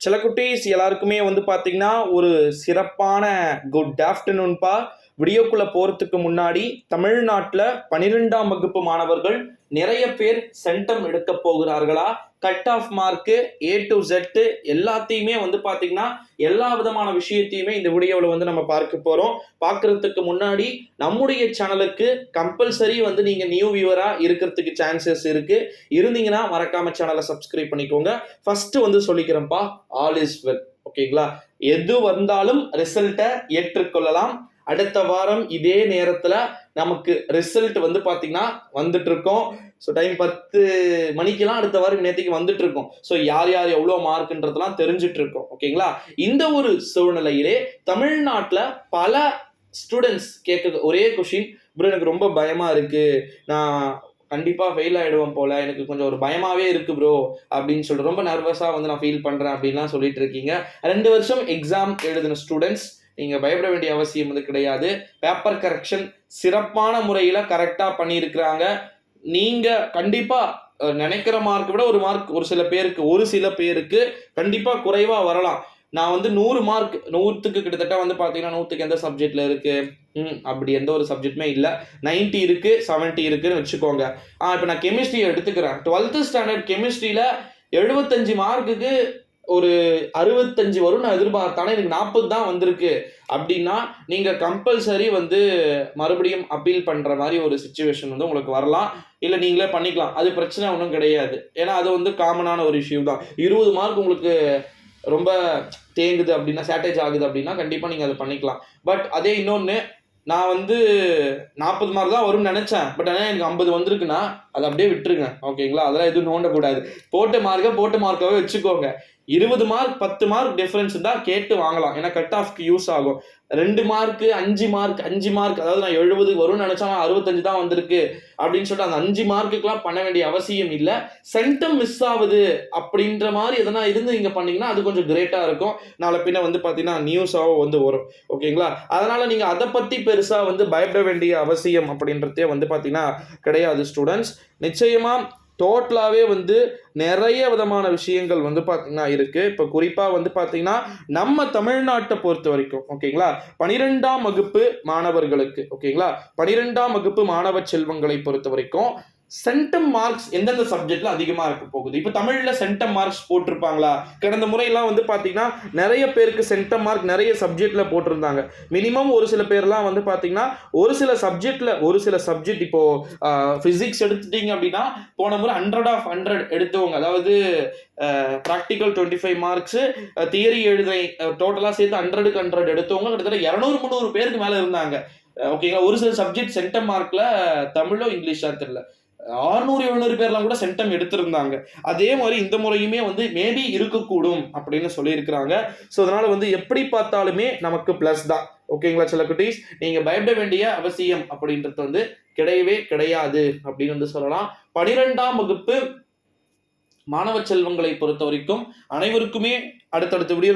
சில குட்டீஸ் எல்லாருக்குமே வந்து பார்த்தீங்கன்னா ஒரு சிறப்பான குட் ஆஃப்டர்நூன்பா. வீடியோக்குள்ள போறதுக்கு முன்னாடி தமிழ்நாட்டில் 12ஆம் வகுப்பு மாணவர்கள் நிறைய பேர் சென்டம் எடுக்க போகிறார்களா? Cut off mark A to Z எல்லாத்தையுமே வந்து பார்த்தீங்கன்னா எல்லா விதமான விஷயத்தையுமே இந்த வீடியோவில் வந்து நம்ம பார்க்க போறோம். பார்க்கறதுக்கு முன்னாடி நம்முடைய சேனலுக்கு கம்பல்சரி வந்து நீங்க நியூ வியூவரா இருக்கிறதுக்கு சான்சஸ் இருக்கு. இருந்தீங்கன்னா மறக்காம சேனலை சப்ஸ்கிரைப் பண்ணிக்கோங்க. ஃபர்ஸ்ட் வந்து சொல்லிக்கிறேன்ப்பா, ஆல் இஸ் வெல். ஓகேங்களா? எது வந்தாலும் ரிசல்ட்டை ஏற்றுக்கொள்ளலாம். அடுத்த வாரம் இதே நேரத்துல நமக்கு ரிசல்ட் வந்து பாத்தீங்கன்னா வந்துட்டு இருக்கோம். ஸோ டைம் 10 மணிக்கெல்லாம் அடுத்த வாரம் நேற்றுக்கு வந்துட்டு இருக்கோம். ஸோ யார் யார் எவ்வளோ மார்க்ன்றதெல்லாம் தெரிஞ்சுட்டு இருக்கோம். ஓகேங்களா? இந்த ஒரு சூழ்நிலையிலே தமிழ்நாட்டில் பல ஸ்டூடெண்ட்ஸ் கேட்க ஒரே கொஷின், ப்ரோ எனக்கு ரொம்ப பயமா இருக்கு, நான் கண்டிப்பாக ஃபெயில் ஆகிடுவேன் போல, எனக்கு கொஞ்சம் ஒரு பயமாகவே இருக்கு ப்ரோ அப்படின்னு சொல்லிட்டு ரொம்ப நர்வஸாக வந்து நான் ஃபீல் பண்ணுறேன் அப்படின்லாம் சொல்லிட்டு இருக்கீங்க. 2 வருஷம் எக்ஸாம் எழுதின ஸ்டூடெண்ட்ஸ், நீங்கள் பயப்பட வேண்டிய அவசியம் வந்து கிடையாது. பேப்பர் கரெக்ஷன் சிறப்பான முறையில் கரெக்டாக பண்ணியிருக்கிறாங்க. நீங்கள் கண்டிப்பாக நினைக்கிற மார்க்கை விட ஒரு சில பேருக்கு கண்டிப்பாக குறைவாக வரலாம். நான் வந்து 100 மார்க் 100க்கு கிட்டத்தட்ட வந்து பார்த்தீங்கன்னா 100க்கு எந்த சப்ஜெக்ட்ல இருக்கு, அப்படி எந்த ஒரு சப்ஜெக்ட்டுமே இல்லை. 90 இருக்கு, 70 இருக்குன்னு வச்சுக்கோங்க. இப்போ நான் கெமிஸ்ட்ரி எடுத்துக்கிறேன். 12th ஸ்டாண்டர்ட் கெமிஸ்ட்ரியில 75 மார்க்குக்கு ஒரு 65 வரும் நான் எதிர்பார்த்தானே, எனக்கு 40 தான் வந்திருக்கு அப்படின்னா நீங்க கம்பல்சரி வந்து மறுபடியும் அப்பீல் பண்ற மாதிரி ஒரு சிச்சுவேஷன் வந்து உங்களுக்கு வரலாம். இல்லை நீங்களே பண்ணிக்கலாம், அது பிரச்சனை ஒன்றும் கிடையாது. ஏன்னா அது வந்து காமனான ஒரு இஷ்யூ தான். 20 மார்க் உங்களுக்கு ரொம்ப தேங்குது அப்படின்னா, சேட்டேஜ் ஆகுது அப்படின்னா கண்டிப்பாக நீங்கள் அதை பண்ணிக்கலாம். பட் அதே இன்னொன்று, நான் வந்து 40 மார்க் தான் வரும்னு நினச்சேன், பட் ஆனால் எனக்கு 50 வந்திருக்குன்னா அதை அப்படியே விட்டுருங்க. ஓகேங்களா? அதெல்லாம் எதுவும் நோண்டக்கூடாது. போட்ட மார்க்காகவே வச்சுக்கோங்க. 20 மார்க் 10 மார்க் டிஃபரன்ஸ் தான் கேட்டு வாங்கலாம். ஏன்னா கட் ஆஃப்க்கு யூஸ் ஆகும். 2 மார்க்கு 5 மார்க், அதாவது நான் 70 வரும்னு நினைச்சா 65 தான் வந்திருக்கு அப்படின்னு சொல்லிட்டு அந்த 5 மார்க்குக்கெல்லாம் பண்ண வேண்டிய அவசியம் இல்லை. சென்டம் மிஸ் ஆகுது அப்படின்ற மாதிரி எதனா இருந்து நீங்க பண்ணீங்கன்னா அது கொஞ்சம் கிரேட்டா இருக்கும். நாளை பின்ன வந்து பாத்தீங்கன்னா நியூஸாவும் வந்து வரும். ஓகேங்களா? அதனால நீங்க அதை பத்தி பெருசா வந்து பயப்பட வேண்டிய அவசியம் அப்படின்றதே வந்து பாத்தீங்கன்னா கிடையாது ஸ்டூடெண்ட்ஸ். நிச்சயமா டோட்டலாகவே வந்து நிறைய விதமான விஷயங்கள் வந்து பார்த்தீங்கன்னா இருக்குது. இப்போ குறிப்பாக வந்து பார்த்தீங்கன்னா நம்ம தமிழ்நாட்டை பொறுத்த வரைக்கும் ஓகேங்களா, 12ஆம் வகுப்பு மாணவர்களுக்கு, ஓகேங்களா, 12ஆம் வகுப்பு மாணவ செல்வங்களை பொறுத்த வரைக்கும் சென்டம் மார்க்ஸ் எந்தெந்த சப்ஜெக்ட்ல அதிகமா இருக்க போகுது? இப்ப தமிழ்ல சென்டம் மார்க்ஸ் போட்டிருப்பாங்களா? கடந்த முறையெல்லாம் வந்து பாத்தீங்கன்னா நிறைய பேருக்கு சென்டம் மார்க் நிறைய சப்ஜெக்ட்ல போட்டிருந்தாங்க. மினிமம் ஒரு சில பேர்லாம் வந்து பாத்தீங்கன்னா ஒரு சில சப்ஜெக்ட் இப்போ பிசிக்ஸ் எடுத்துட்டீங்க அப்படின்னா போன முறை 100 எடுத்தவங்க, அதாவது ப்ராக்டிக்கல் 25 மார்க்ஸ், தியரி எழுதை டோட்டலா சேர்த்து 100க்கு 100 எடுத்தவங்க கிட்டத்தட்ட 200-300 பேருக்கு மேல இருந்தாங்க. ஓகேங்களா? ஒரு சில சப்ஜெக்ட் சென்டம் மார்க்ல தமிழோ இங்கிலீஷா தெரியல 600-700 பேர்லாம் கூட சென்டம் எடுத்திருந்தாங்க. அதே மாதிரி இந்த முறையுமே வந்து மேபி இருக்கக்கூடும் அப்படின்னு சொல்லியிருக்கிறாங்க. ஸோ அதனால வந்து எப்படி பார்த்தாலுமே நமக்கு பிளஸ் தான். ஓகேங்களா சில குட்டீஸ், நீங்க பயப்பட வேண்டிய அவசியம் அப்படின்றது வந்து கிடையவே கிடையாது அப்படின்னு வந்து சொல்லலாம். 12ஆம் வகுப்பு மாணவ செல்வங்களை பொறுத்த வரைக்கும் அனைவருக்குமே அடுத்தடுத்த வீடியோ